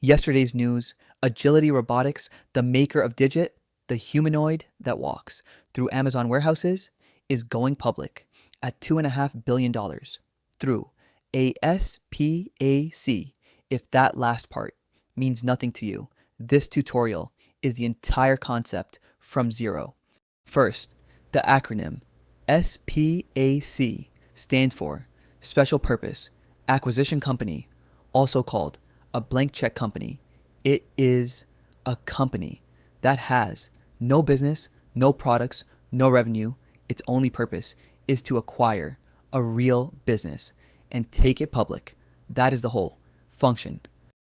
Yesterday's news, Agility Robotics, the maker of Digit, the humanoid that walks through Amazon warehouses, is going public at $2.5 billion through a SPAC. If that last part means nothing to you, this tutorial is the entire concept from zero. First, the acronym SPAC stands for Special Purpose Acquisition Company, also called a blank check company. It is a company that has no business, no products, no revenue. Its only purpose is to acquire a real business and take it public. That is the whole function.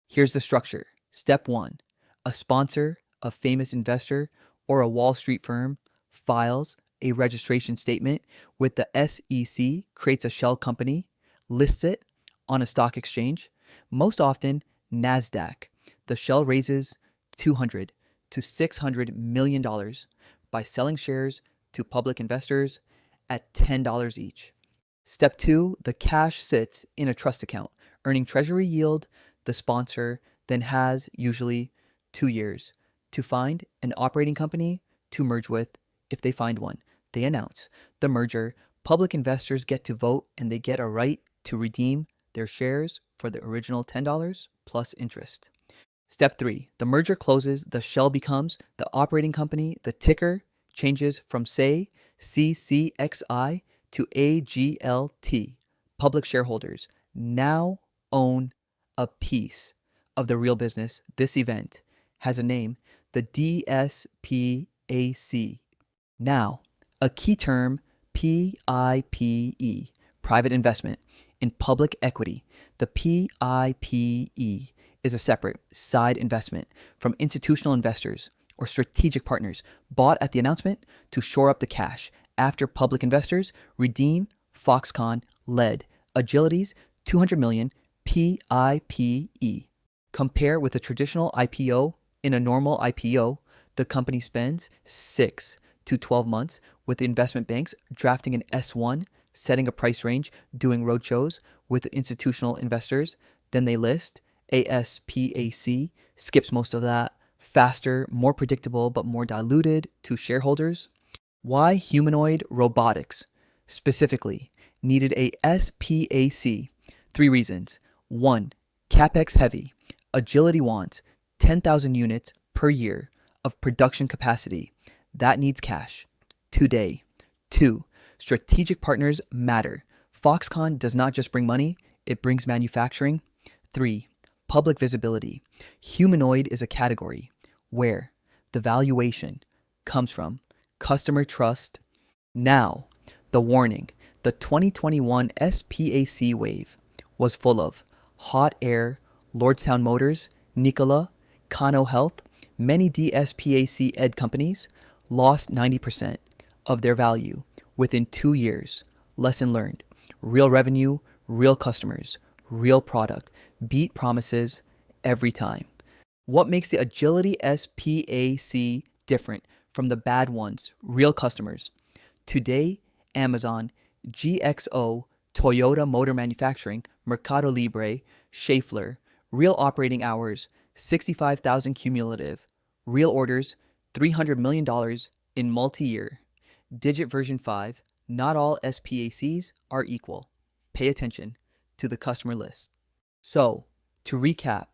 Here's the structure. Step 1. A sponsor, a famous investor, or a Wall Street firm files a registration statement with the SEC, creates a shell company, lists it on a stock exchange, most often Nasdaq. The shell raises $200 to $600 million by selling shares to public investors at $10 each. Step 2, the cash sits in a trust account, earning treasury yield. The sponsor then has usually 2 years to find an operating company to merge with. If they find one, they announce the merger. Public investors get to vote and they get a right to redeem their shares for the original $10 plus interest. Step 3, the merger closes. The shell becomes the operating company. The ticker changes from, say, CCXI to AGLT. Public shareholders now own a piece of the real business. This event has a name, the de-SPAC. Now, a key term, PIPE, private investment in public equity. The PIPE is a separate side investment from institutional investors or strategic partners bought at the announcement to shore up the cash after public investors redeem. Foxconn led Agility's $200 million PIPE. Compare with a traditional IPO. In a normal IPO, the company spends 6 to 12 months with the investment banks drafting an S1, setting a price range, doing roadshows with institutional investors. Then they list. ASPAC skips most of that. Faster, more predictable, but more diluted to shareholders. Why humanoid robotics specifically needed a SPAC? 3 reasons. 1, CapEx heavy. Agility wants 10,000 units per year of production capacity. That needs cash today. 2, strategic partners matter. Foxconn does not just bring money, it brings manufacturing. 3, public visibility. Humanoid is a category where the valuation comes from customer trust. Now, the warning. The 2021 SPAC wave was full of Hot Air, Lordstown Motors, Nikola, Kano Health. Many de-SPAC ed companies lost 90% of their value within 2 years. Lesson learned. Real revenue, real customers, real product. Beat promises every time. What makes the Agility SPAC different from the bad ones? Real customers. Today, Amazon, GXO, Toyota Motor Manufacturing, Mercado Libre, Schaeffler. Real operating hours, 65,000 cumulative. Real orders, $300 million in multi-year. Digit version 5. Not all SPACs are equal. Pay attention to the customer list. So, to recap,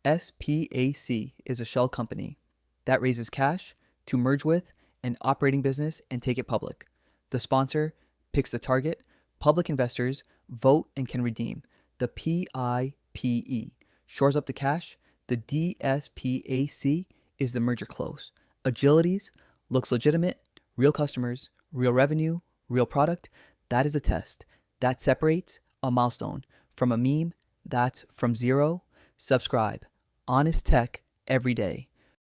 SPAC is a shell company that raises cash to merge with an operating business and take it public. The sponsor picks the target. Public investors vote and can redeem. The PIPE shores up the cash. The de-SPAC is the merger close. Agility's looks legitimate. Real customers, real revenue, real product. That is a test. That separates a milestone from a meme. That's from zero. Subscribe. Honest tech every day.